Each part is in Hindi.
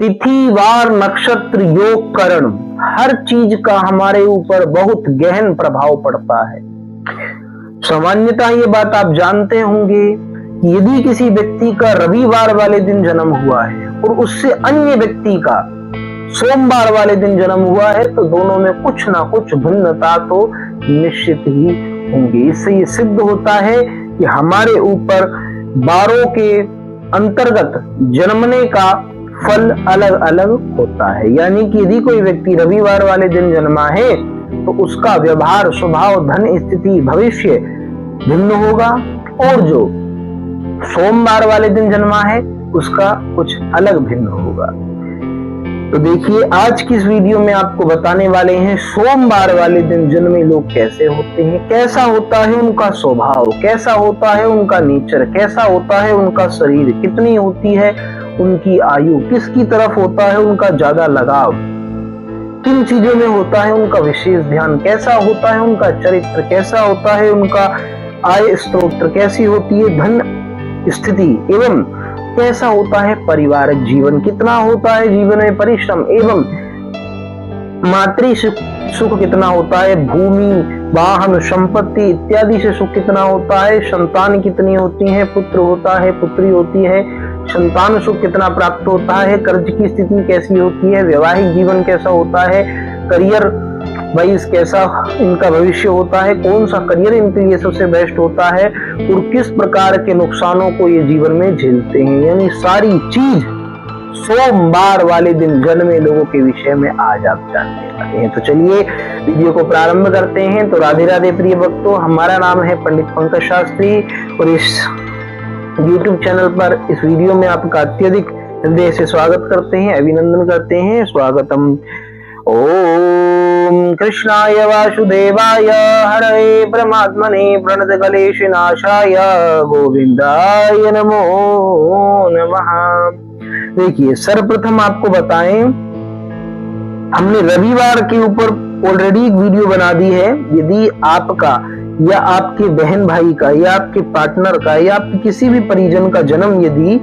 तिथि वार नक्षत्र योग करण हर चीज का हमारे ऊपर बहुत गहन प्रभाव पड़ता है। सामान्यतः ये बात आप जानते होंगे कि यदि किसी व्यक्ति का रविवार वाले दिन जन्म हुआ है और उससे अन्य व्यक्ति का सोमवार वाले दिन जन्म हुआ है तो दोनों में कुछ ना कुछ भिन्नता तो निश्चित ही होंगी। इससे ये सिद्ध होता है कि हमारे ऊपर वारों के अंतर्गत जन्मने का फल अलग अलग होता है। यानी कि यदि कोई व्यक्ति रविवार वाले दिन जन्मा है तो उसका व्यवहार, स्वभाव, धन स्थिति, भविष्य भिन्न होगा, और जो सोमवार वाले दिन जन्मा है उसका कुछ अलग भिन्न होगा। तो देखिए, आज की इस वीडियो में आपको बताने वाले हैं सोमवार वाले दिन जन्मे लोग कैसे होते हैं, कैसा होता है उनका स्वभाव, कैसा होता है उनका नेचर, कैसा होता है उनका शरीर, कितनी होती है उनकी आयु, किसकी तरफ होता है उनका ज्यादा लगाव, किन चीजों में होता है उनका विशेष ध्यान, कैसा होता है उनका चरित्र, कैसा होता है उनका आय स्त्रोत, कैसी होती है धन स्थिति, एवं कैसा होता है पारिवारिक जीवन, कितना होता है जीवन में परिश्रम, एवं मातृ सुख कितना होता है, भूमि, वाहन, संपत्ति इत्यादि से सुख कितना होता है, संतान कितनी होती है, पुत्र होता है, पुत्री होती है, संतान सुख कितना प्राप्त होता है, कर्ज की स्थिति कैसी होती है, वैवाहिक जीवन कैसा होता है, करियर वाइज कैसा इनका भविष्य होता है, कौन सा करियर इनके लिए सबसे बेस्ट होता है और किस प्रकार के नुकसानों को ये जीवन में झेलते हैं। यानी सारी चीज सोमवार वाले दिन जन्मे लोगों के विषय में आज आप जानने वाले हैं। तो चलिए वीडियो को प्रारंभ करते हैं। तो राधे राधे प्रिय भक्तों, हमारा नाम है पंडित पंकज शास्त्री और इस YouTube चैनल पर इस वीडियो में आपका अत्यधिक हृदय से स्वागत करते हैं, अभिनंदन करते हैं। स्वागतम। ओम कृष्णाय वासुदेवाय हरे परमात्मने प्रणत क्लेश नाशाय गोविंदाय नमो नमः। देखिए, सर्वप्रथम आपको बताएं, हमने रविवार के ऊपर ऑलरेडी एक वीडियो बना दी है। यदि आपका या आपके बहन भाई का या आपके पार्टनर का या आपके किसी भी परिजन का जन्म यदि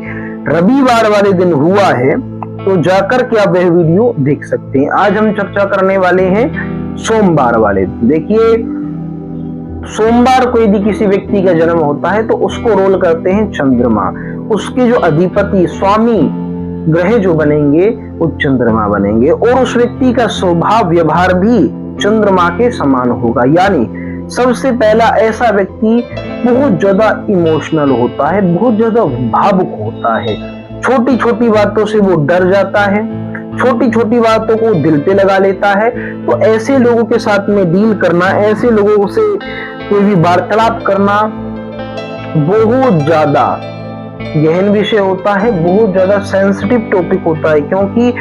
रविवार वाले दिन हुआ है तो जाकर के आप वह वीडियो देख सकते हैं। आज हम चर्चा करने वाले हैं सोमवार वाले दिन। देखिए, सोमवार को यदि किसी व्यक्ति का जन्म होता है तो उसको रोल करते हैं चंद्रमा। उसके जो अधिपति, स्वामी ग्रह जो बनेंगे वो चंद्रमा बनेंगे, और उस व्यक्ति का स्वभाव व्यवहार भी चंद्रमा के समान होगा। यानी सबसे पहला ऐसा व्यक्ति बहुत ज्यादा इमोशनल होता है, बहुत ज्यादा भावुक होता है, छोटी छोटी बातों से वो डर जाता है, छोटी छोटी बातों को दिल पे लगा लेता है। तो ऐसे लोगों के साथ में डील करना, ऐसे लोगों से कोई भी वार्तालाप करना बहुत ज्यादा गहन विषय होता है, बहुत ज्यादा सेंसिटिव टॉपिक होता है, क्योंकि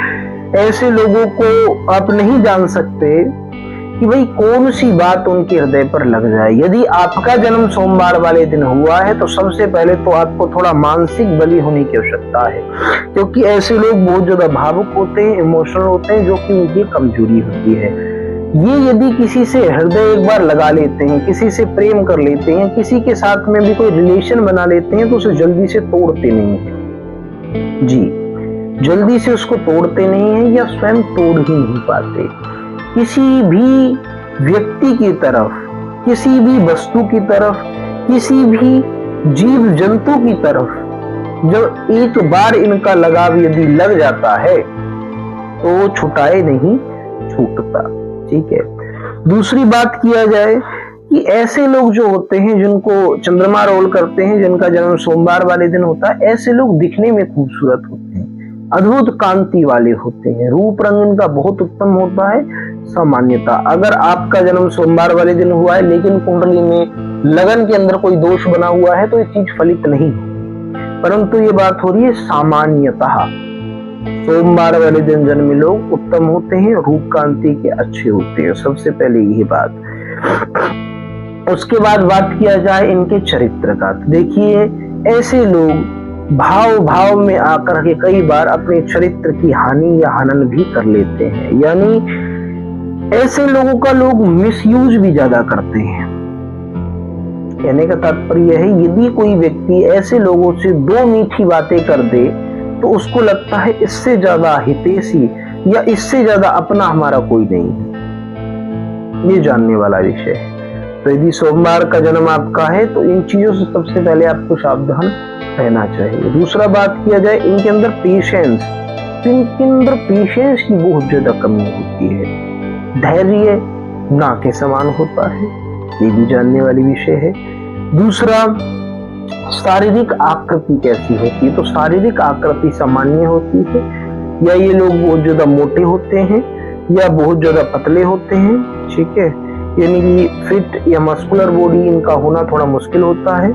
ऐसे लोगों को आप नहीं जान सकते कि भाई कौन सी बात उनके हृदय पर लग जाए। यदि आपका जन्म सोमवार वाले दिन हुआ है तो सबसे पहले तो आपको थोड़ा मानसिक बली होने की आवश्यकता है, क्योंकि ऐसे लोग बहुत ज्यादा भावुक होते हैं, इमोशनल होते हैं, जो कि उनकी कमजोरी होती है। ये यदि किसी से हृदय एक बार लगा लेते हैं, किसी से प्रेम कर लेते हैं, किसी के साथ में भी कोई रिलेशन बना लेते हैं तो उसे जल्दी से तोड़ते नहीं है जी, जल्दी से उसको तोड़ते नहीं है या स्वयं तोड़ ही नहीं पाते। किसी भी व्यक्ति की तरफ, किसी भी वस्तु की तरफ, किसी भी जीव जंतु की तरफ जब एक बार इनका लगाव यदि लग जाता है तो वो छुटाए नहीं छूटता। ठीक है। दूसरी बात किया जाए कि ऐसे लोग जो होते हैं जिनको चंद्रमा रोल करते हैं, जिनका जन्म सोमवार वाले दिन होता है, ऐसे लोग दिखने में खूबसूरत होते हैं, अद्भुत कांति वाले होते हैं, रूप रंग इनका बहुत उत्तम होता है। सामान्यता अगर आपका जन्म सोमवार वाले दिन हुआ है लेकिन कुंडली में लगन के अंदर कोई दोष बना हुआ है तो ये चीज फलित नहीं होगी, परंतु ये बात हो रही है सामान्यतः सोमवार वाले दिन जन्मे लोग उत्तम होते हैं, रूप कांति के अच्छे होते हैं। सबसे पहले यही बात। उसके बाद बात किया जाए इनके चरित्र का। देखिए, ऐसे लोग भाव भाव में आकर के कई बार अपने चरित्र की हानि या हनन भी कर लेते हैं। यानी ऐसे लोगों का लोग मिसयूज भी ज्यादा करते हैं। कहने का तात्पर्य है, यदि कोई व्यक्ति ऐसे लोगों से दो मीठी बातें कर दे तो उसको लगता है इससे ज्यादा हितैषी या इससे ज्यादा अपना हमारा कोई नहीं है। ये जानने वाला विषय है। तो यदि सोमवार का जन्म आपका है तो इन चीजों से सबसे पहले आपको सावधान रहना चाहिए। दूसरा बात किया जाए इनके अंदर पेशेंस, इनके अंदर पेशेंस की बहुत ज्यादा कमी होती है। धैर्य ना के समान होता है, ये भी जानने वाली विषय है। दूसरा, शारीरिक आकृति कैसी होती है, तो शारीरिक आकृति सामान्य होती है, या ये लोग बहुत ज्यादा मोटे होते हैं या बहुत ज्यादा पतले होते हैं, ठीक है, यानी कि फिट या मस्कुलर बॉडी इनका होना थोड़ा मुश्किल होता है,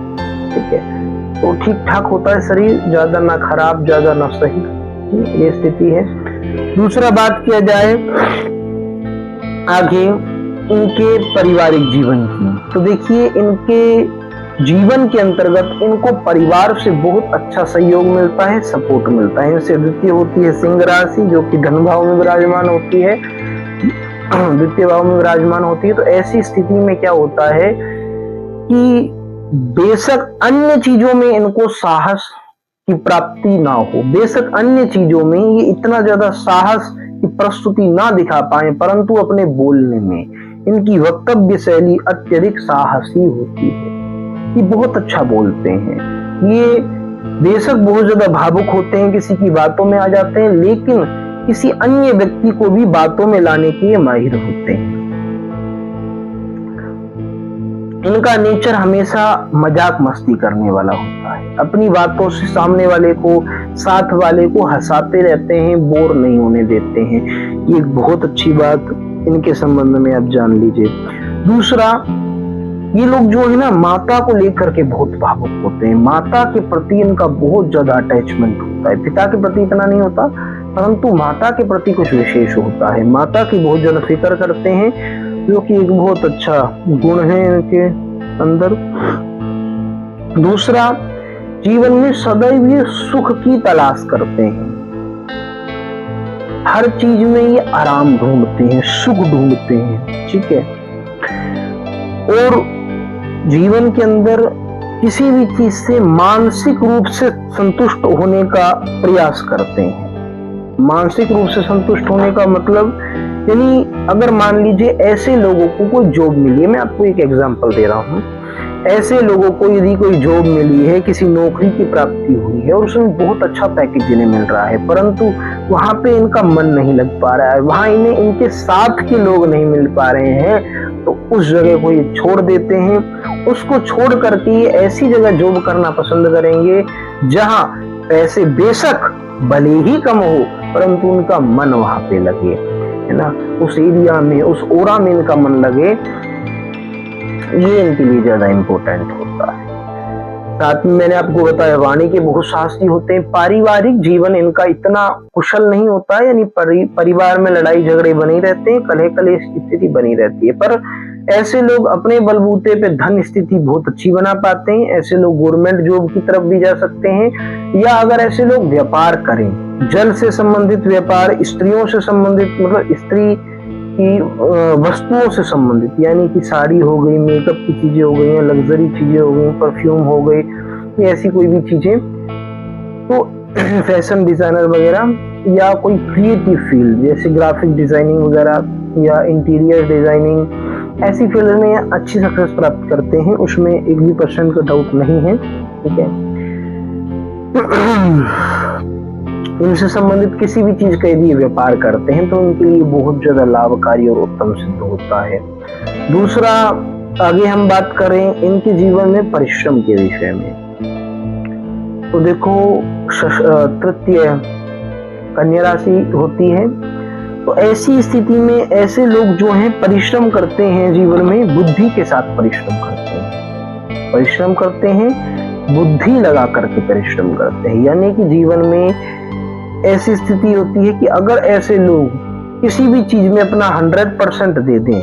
ठीक है। तो ठीक ठाक होता है शरीर, ज्यादा ना खराब ज्यादा ना सही, ये स्थिति है। दूसरा बात किया जाए आगे इनके पारिवारिक जीवन की, तो देखिए इनके जीवन के अंतर्गत इनको परिवार से बहुत अच्छा सहयोग मिलता है, सपोर्ट मिलता है। इनसे द्वितीय होती है सिंह राशि, जो कि धन भाव में विराजमान होती है, द्वितीय भाव में विराजमान होती है। तो ऐसी स्थिति में क्या होता है कि बेशक अन्य चीजों में इनको साहस की प्राप्ति ना हो, बेशक अन्य चीजों में ये इतना ज्यादा साहस की प्रस्तुति ना दिखा पाए, परंतु अपने बोलने में इनकी वक्तव्य शैली अत्यधिक साहसी होती है। ये बहुत अच्छा बोलते हैं, ये बेशक बहुत ज्यादा भावुक होते हैं, किसी की बातों में आ जाते हैं, लेकिन किसी अन्य व्यक्ति को भी बातों में लाने के ये माहिर होते हैं। इनका नेचर हमेशा मजाक मस्ती करने वाला होता है, अपनी बातों से सामने वाले को, साथ वाले को हंसाते रहते हैं, बोर नहीं होने देते हैं। ये एक बहुत अच्छी बात इनके संबंध में आप जान लीजिए। दूसरा, ये लोग जो है ना माता को लेकर के बहुत भावुक होते हैं, माता के प्रति इनका बहुत ज्यादा अटैचमेंट होता है। पिता के प्रति इतना नहीं होता, परंतु माता के प्रति कुछ विशेष होता है, माता की बहुत ज्यादा फिक्र करते हैं, जो कि एक बहुत अच्छा गुण है इनके अंदर। दूसरा, जीवन में सदैव ये सुख की तलाश करते हैं, हर चीज में ये आराम ढूंढते हैं, सुख ढूंढते हैं, ठीक है। और जीवन के अंदर किसी भी चीज से मानसिक रूप से संतुष्ट होने का प्रयास करते हैं। मानसिक रूप से संतुष्ट होने का मतलब, यानी अगर मान लीजिए ऐसे लोगों को कोई जॉब मिली है, मैं आपको एक एग्जांपल दे रहा हूँ, ऐसे लोगों को यदि कोई जॉब मिली है, किसी नौकरी की प्राप्ति हुई है और उसमें बहुत अच्छा पैकेज इन्हें मिल रहा है, परंतु वहां पे इनका मन नहीं लग पा रहा है, वहां इन्हें इनके साथ के लोग नहीं मिल पा रहे हैं, तो उस जगह को ये छोड़ देते हैं। उसको छोड़ करके ये ऐसी जगह जॉब करना पसंद करेंगे जहां पैसे बेशक भले ही कम हो, परंतु उनका मन वहां पे लगे, है ना, उस एरिया में, उस ओरा में इनका मन लगे, ये इनके लिए ज्यादा इंपॉर्टेंट होता है। साथ में मैंने आपको बताया वाणी के बहुत साहसी होते हैं। पारिवारिक जीवन इनका इतना कुशल नहीं होता है, यानी परिवार में लड़ाई झगड़े बने रहते हैं, कलह कलेश की स्थिति बनी रहती है, पर ऐसे लोग अपने बलबूते पे धन स्थिति बहुत अच्छी बना पाते हैं। ऐसे लोग गवर्नमेंट जॉब की तरफ भी जा सकते हैं, या अगर ऐसे लोग व्यापार करें, जल से संबंधित व्यापार, स्त्रियों से संबंधित, मतलब स्त्री की वस्तुओं से संबंधित, यानी कि साड़ी हो गई, मेकअप की चीजें हो गई, लग्जरी चीजें हो गई, परफ्यूम हो गई, ऐसी कोई भी चीजें, तो फैशन डिजाइनर वगैरह, या कोई क्रिएटिव फील्ड जैसे ग्राफिक डिजाइनिंग वगैरह या इंटीरियर डिजाइनिंग, ऐसी फील्ड में अच्छी सक्सेस प्राप्त करते हैं, उसमें 1% का डाउट नहीं है, ठीक है। इनसे संबंधित किसी भी चीज का यदि व्यापार करते हैं तो उनके लिए बहुत ज्यादा लाभकारी और उत्तम सिद्ध होता है। दूसरा, आगे हम बात करें इनके जीवन में परिश्रम के विषय में, तो देखो तृतीय कन्या राशि होती है, तो ऐसी स्थिति में ऐसे लोग जो हैं परिश्रम करते हैं, जीवन में बुद्धि के साथ परिश्रम करते हैं, परिश्रम करते हैं, बुद्धि लगा करके परिश्रम करते हैं, यानी कि जीवन में ऐसी स्थिति होती है कि अगर ऐसे लोग किसी भी चीज में अपना 100% दे दें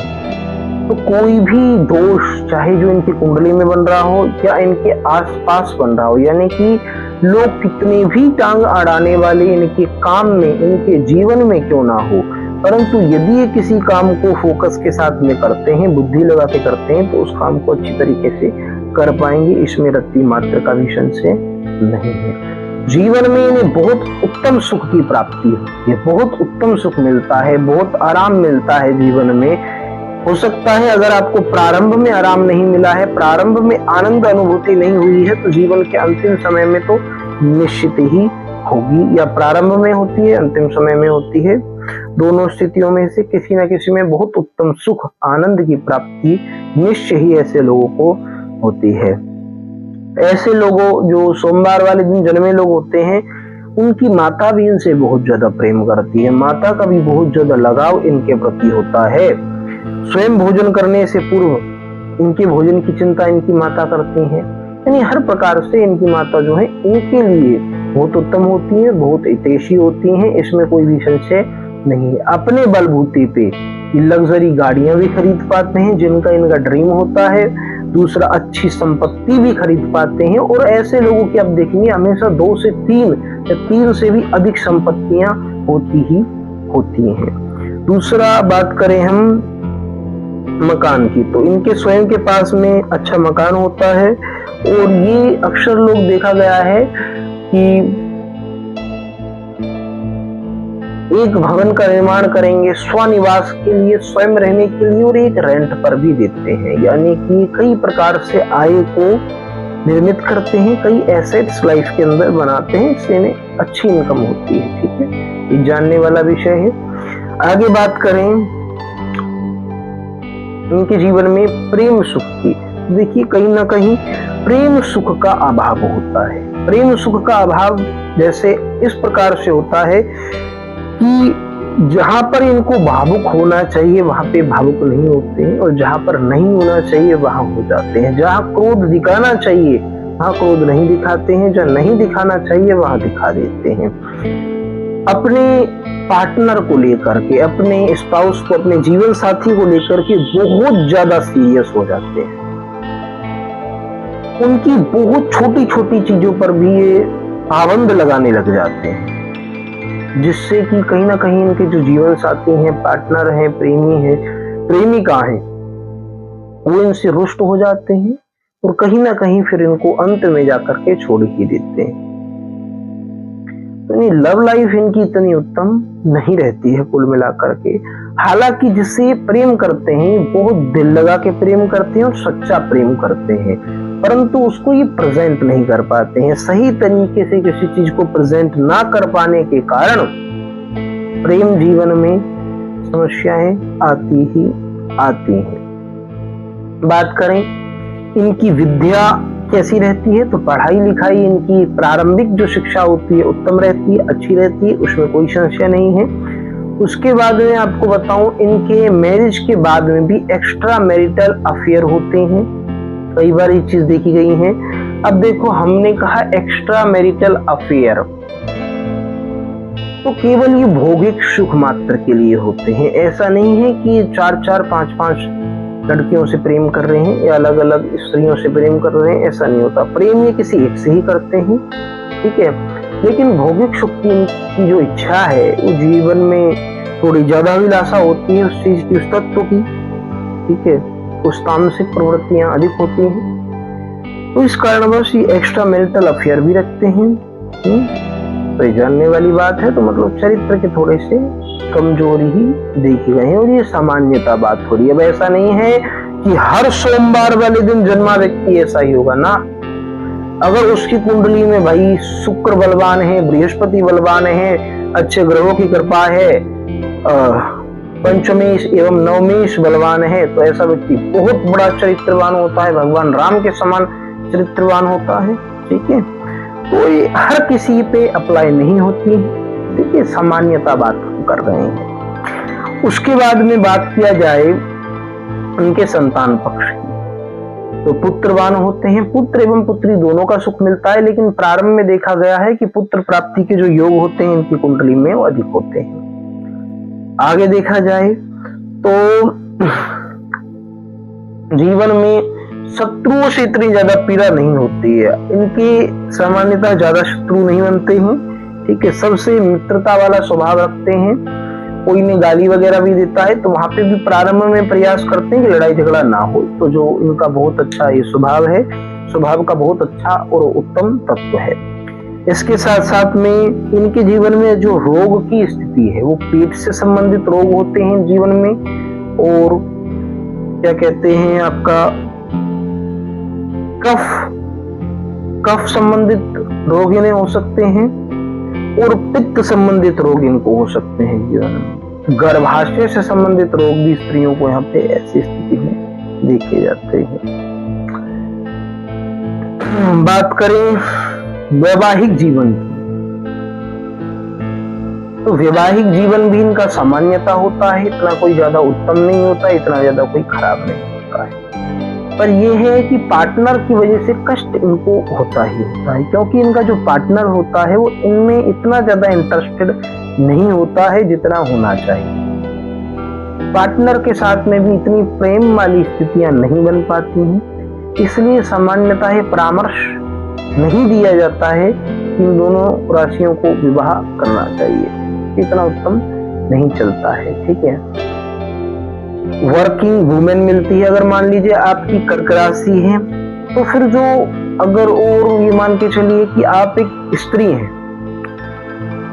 तो कोई भी दोष, चाहे जो इनकी कुंडली में बन रहा हो या इनके आसपास बन रहा हो, यानी कि लोग कितने भी टांग अड़ाने वाले इनके काम में, इनके जीवन में क्यों ना हो, परंतु यदि ये किसी काम को फोकस के साथ में करते हैं, बुद्धि लगा के करते हैं, तो उस काम को अच्छी तरीके से कर पाएंगे, इसमें रत्ती मात्र का भी संशय नहीं है। जीवन में इन्हें बहुत उत्तम सुख की प्राप्ति होती है, बहुत उत्तम सुख मिलता है, बहुत आराम मिलता है जीवन में। हो सकता है अगर आपको प्रारंभ में आराम नहीं मिला है, प्रारंभ में आनंद अनुभूति नहीं हुई है, तो जीवन के अंतिम समय में तो निश्चित ही होगी, या प्रारंभ में होती है, अंतिम समय में होती है। दोनों स्थितियों में से किसी न किसी में बहुत उत्तम सुख आनंद की प्राप्ति निश्चय ही ऐसे लोगों को होती है। ऐसे लोगों जो सोमवार वाले दिन जन्मे लोग होते हैं, उनकी माता भी इनसे बहुत ज्यादा प्रेम करती है, माता का भी बहुत ज्यादा लगाव इनके प्रति होता है। स्वयं भोजन करने से पूर्व इनके भोजन की चिंता इनकी माता करती हैं, यानी हर प्रकार से इनकी माता जो है इनके लिए बहुत उत्तम होती है, बहुत हितैषी होती हैं, इसमें कोई भी संशय नहीं है। अपने बलबूते पे लग्जरी गाड़ियां भी खरीद पाते हैं जिनका इनका ड्रीम होता है, दूसरा अच्छी संपत्ति भी खरीद पाते हैं, और ऐसे लोगों की आप देखेंगे हमेशा 2 से 3 या 3 से भी अधिक संपत्तियां होती ही होती हैं। दूसरा बात करें हम मकान की, तो इनके स्वयं के पास में अच्छा मकान होता है, और ये अक्सर लोग देखा गया है कि एक भवन का निर्माण करेंगे स्वनिवास के लिए, स्वयं रहने के लिए, और एक रेंट पर भी देते हैं, यानी कि कई प्रकार से आय को निर्मित करते हैं, कई एसेट्स लाइफ के अंदर बनाते हैं, इससे इन्हें अच्छी इनकम होती है। ठीक है, ये जानने वाला विषय है। आगे बात करें इनके जीवन में प्रेम सुख की, देखिए कहीं ना कहीं प्रेम सुख का अभाव होता है। प्रेम सुख का अभाव जैसे इस प्रकार से होता है कि जहां पर इनको भावुक होना चाहिए वहां पे भावुक नहीं होते हैं, और जहां पर नहीं होना चाहिए वहां हो जाते हैं। जहां क्रोध दिखाना चाहिए वहां क्रोध नहीं दिखाते हैं, जहां नहीं दिखाना चाहिए वहां दिखा देते हैं। अपने पार्टनर को लेकर के, अपने स्पाउस को, अपने जीवन साथी को लेकर के बहुत ज्यादा सीरियस हो जाते हैं। उनकी बहुत छोटी छोटी चीजों पर भी ये पाबंद लगाने लग जाते हैं, जिससे कि कहीं ना कहीं इनके जो जीवन साथी हैं, पार्टनर हैं, प्रेमी हैं, प्रेमिका हैं, वो इनसे रुष्ट हो जाते हैं, और कहीं ना कहीं फिर इनको अंत में जाकर के छोड़ ही देते हैं। तो लव लाइफ इनकी इतनी उत्तम नहीं रहती है कुल मिलाकर के। हालांकि जिससे ये प्रेम करते हैं, बहुत दिल लगा के प्रेम करते हैं और सच्चा प्रेम करते हैं, परंतु उसको ये प्रेजेंट नहीं कर पाते हैं। सही तरीके से किसी चीज को प्रेजेंट ना कर पाने के कारण प्रेम जीवन में समस्याएं आती ही आती हैं। बात करें इनकी विद्या कैसी रहती है, तो पढ़ाई लिखाई इनकी प्रारंभिक जो शिक्षा होती है उत्तम रहती है, अच्छी रहती है, उसमें कोई संशय नहीं है। उसके बाद में आपको बताऊं, इनके मैरिज के बाद में भी एक्स्ट्रा मैरिटल अफेयर होते हैं, कई बार ये चीज देखी गई है। अब देखो, हमने कहा एक्स्ट्रा मैरिटल अफेयर, तो केवल ये भौतिक सुख मात्र के लिए होते हैं। ऐसा नहीं है कि 4-4, 5-5 लड़कियों से प्रेम कर रहे हैं या अलग अलग स्त्रियों से प्रेम कर रहे हैं, ऐसा नहीं होता। प्रेम ये किसी एक से ही करते हैं, ठीक है। लेकिन भौतिक सुख की जो इच्छा है वो जीवन में थोड़ी ज्यादा अभिलाषा होती है उस चीज की, उस तत्व की, ठीक है। उस तामसिक प्रवृत्तियां अधिक होती हैं, तो इस कारणवश ये एक्स्ट्रा मैरिटल अफेयर भी रखते हैं। तो ये जानने वाली बात है। तो मतलब चरित्र के थोड़े से कमजोरी ही देखी गए हैं, और ये सामान्यता बात हो रही है। अब ऐसा नहीं है कि हर सोमवार वाले दिन जन्मा व्यक्ति ऐसा ही होगा ना। अगर उसकी कुंडली में भाई शुक्र बलवान है, बृहस्पति बलवान है, अच्छे ग्रहों की कृपा है, पंचमेश एवं नवमेश बलवान है, तो ऐसा व्यक्ति बहुत बड़ा चरित्रवान होता है, भगवान राम के समान चरित्रवान होता है, ठीक है। तो ये हर किसी पे अप्लाई नहीं होती है, ठीक है, सामान्यता बात कर रहे हैं। उसके बाद में बात किया जाए उनके संतान पक्ष की, तो पुत्रवान होते हैं, पुत्र एवं पुत्री दोनों का सुख मिलता है, लेकिन प्रारंभ में देखा गया है कि पुत्र प्राप्ति के जो योग होते हैं इनकी कुंडली में वो अधिक होते हैं। आगे देखा जाए तो जीवन में शत्रुओं से इतनी ज्यादा पीड़ा नहीं होती है, इनकी सामान्यतः ज्यादा शत्रु नहीं बनते हैं, ठीक है। सबसे मित्रता वाला स्वभाव रखते हैं। कोई ने गाली वगैरह भी देता है तो वहां पे भी प्रारंभ में प्रयास करते हैं कि लड़ाई झगड़ा ना हो। तो जो इनका बहुत अच्छा ये स्वभाव है, स्वभाव का बहुत अच्छा और उत्तम तत्व है। इसके साथ साथ में इनके जीवन में जो रोग की स्थिति है वो पेट से संबंधित रोग होते हैं जीवन में, और क्या कहते हैं आपका कफ संबंधित रोग इन्हें हो सकते हैं, और पित्त संबंधित रोग इनको हो सकते हैं जीवन में। गर्भाशय से संबंधित रोग भी स्त्रियों को यहाँ पे ऐसी स्थिति में देखे जाते हैं। बात करें वैवाहिक जीवन की, तो वैवाहिक जीवन भी इनका सामान्यता होता है, इतना कोई ज्यादा उत्तम नहीं होता, इतना ज्यादा कोई खराब नहीं होता है। पर यह है कि पार्टनर की वजह से कष्ट इनको होता ही होता है, क्योंकि इनका जो पार्टनर होता है वो इनमें इतना ज्यादा इंटरेस्टेड नहीं होता है जितना होना चाहिए। पार्टनर के साथ में भी इतनी प्रेम वाली स्थितियां नहीं बन पाती हैं, इसलिए सामान्यतः ये परामर्श नहीं दिया जाता है कि इन दोनों राशियों को विवाह करना चाहिए, इतना उत्तम नहीं चलता है। ठीक है, वर्किंग वुमेन मिलती है। अगर मान लीजिए आपकी कर्क राशि है, तो फिर जो अगर और ये मान के चलिए कि आप एक स्त्री हैं,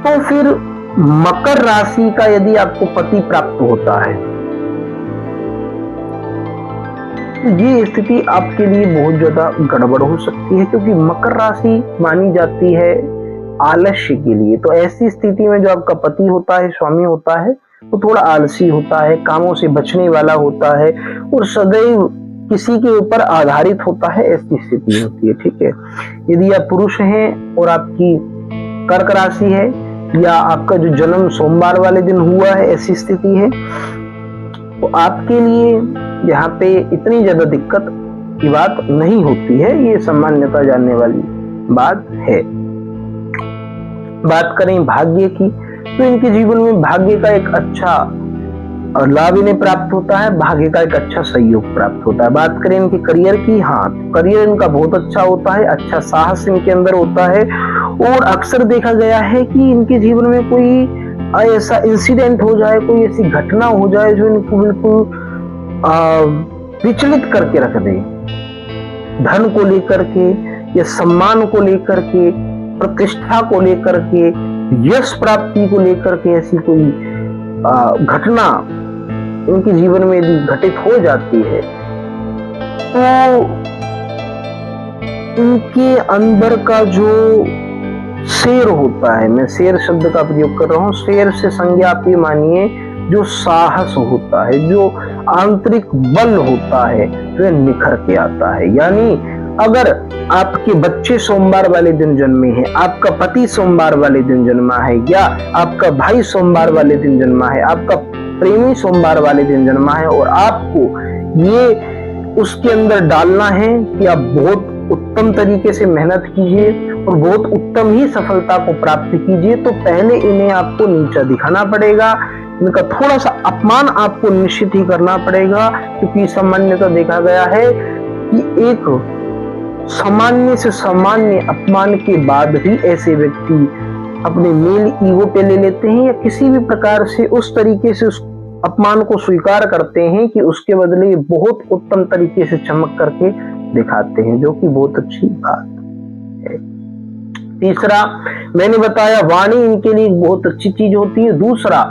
तो फिर मकर राशि का यदि आपको पति प्राप्त होता है तो ये स्थिति आपके लिए बहुत ज्यादा गड़बड़ हो सकती है, क्योंकि मकर राशि मानी जाती है आलस्य के लिए। तो ऐसी स्थिति में जो आपका पति होता है, स्वामी होता है, वो थोड़ा आलसी होता है, कामों से बचने वाला होता है और सदैव किसी के ऊपर आधारित होता है, ऐसी स्थिति होती है। ठीक है, यदि आप पुरुष हैं और आपकी कर्क राशि है या आपका जो जन्म सोमवार वाले दिन हुआ है, ऐसी स्थिति है, तो आपके लिए यहाँ पे इतनी ज्यादा दिक्कत की बात नहीं होती है, ये सामान्यता जानने वाली बात है। बात करें भाग्य की, तो इनके जीवन में भाग्य का एक अच्छा लाभ इन्हें प्राप्त होता है, भाग्य का एक अच्छा सहयोग प्राप्त होता है। बात करें इनके करियर की, हाँ, तो करियर इनका बहुत अच्छा होता है, अच्छा साहस इनके अंदर होता है, और अक्सर देखा गया है कि इनके जीवन में कोई ऐसा इंसिडेंट हो जाए, कोई ऐसी घटना हो जाए जो इनको बिल्कुल विचलित करके रख दे, धन को लेकर के या सम्मान को लेकर के, प्रतिष्ठा को लेकर के, यश प्राप्ति को लेकर के ऐसी कोई घटना इनके जीवन में यदि घटित हो जाती है, तो इनके अंदर का जो शेर होता है, मैं शेर शब्द का प्रयोग कर रहा हूं, शेर से संज्ञा आप ये मानिए जो साहस होता है, जो आंतरिक बल होता है, जो निखर के आता है। यानी अगर आपके बच्चे सोमवार वाले दिन जन्मे हैं, आपका पति सोमवार वाले दिन जन्मा है, या आपका भाई सोमवार वाले दिन जन्मा है, आपका प्रेमी सोमवार वाले दिन जन्मा है, और आपको ये उसके अंदर डालना है कि आप बहुत उत्तम तरीके से मेहनत कीजिए और बहुत उत्तम ही सफलता को प्राप्त कीजिए, तो पहले इन्हें आपको नीचा दिखाना पड़ेगा, इनका थोड़ा सा अपमान आपको निश्चित ही करना पड़ेगा, क्योंकि सामान्यतः देखा गया है कि एक सामान्य से सामान्य अपमान के बाद भी ऐसे व्यक्ति अपने मेल ईगो पे ले लेते हैं, या किसी भी प्रकार से उस तरीके से उस अपमान को स्वीकार करते हैं कि उसके बदले बहुत उत्तम तरीके से चमक करके दिखाते हैं, जो कि बहुत अच्छी बात है। तीसरा, मैंने बताया वाणी इनके लिए बहुत अच्छी चीज होती है। दूसरा,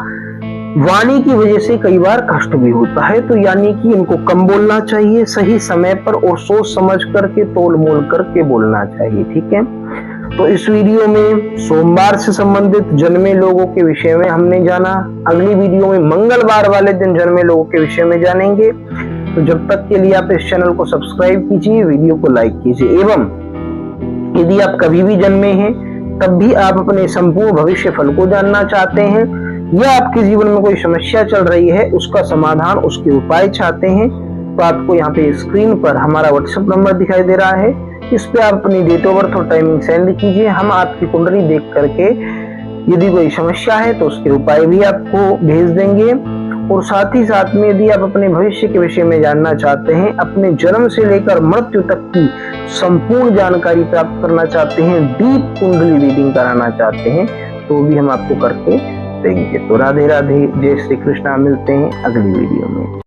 वाणी की वजह से कई बार कष्ट भी होता है, तो यानी कि इनको कम बोलना चाहिए, सही समय पर और सोच समझ करके, तोल मोल करके बोलना चाहिए। ठीक है, तो इस वीडियो में सोमवार से संबंधित जन्मे लोगों के विषय में हमने जाना। अगली वीडियो में मंगलवार वाले दिन जन्मे लोगों के विषय में जानेंगे। तो जब तक के लिए आप इस चैनल को सब्सक्राइब कीजिए, वीडियो को लाइक कीजिए, एवं यदि आप कभी भी जन्मे हैं तब भी आप अपने संपूर्ण भविष्य फल को जानना चाहते हैं, या आपके जीवन में कोई समस्या चल रही है, उसका समाधान, उसके उपाय चाहते हैं, तो आपको यहाँ पे स्क्रीन पर हमारा व्हाट्सएप नंबर दिखाई दे रहा है, इस पे आप अपनी डेट ऑफ बर्थ और टाइमिंग सेंड कीजिए। हम आपकी कुंडली देख करके यदि कोई समस्या है तो उसके उपाय भी आपको भेज देंगे। और साथ ही साथ में यदि आप अपने भविष्य के विषय में जानना चाहते हैं, अपने जन्म से लेकर मृत्यु तक की संपूर्ण जानकारी प्राप्त करना चाहते हैं, डीप कुंडली रीडिंग कराना चाहते हैं, तो भी हम आपको करके देंगे। तो राधे राधे, जय श्री कृष्णा। मिलते हैं अगली वीडियो में।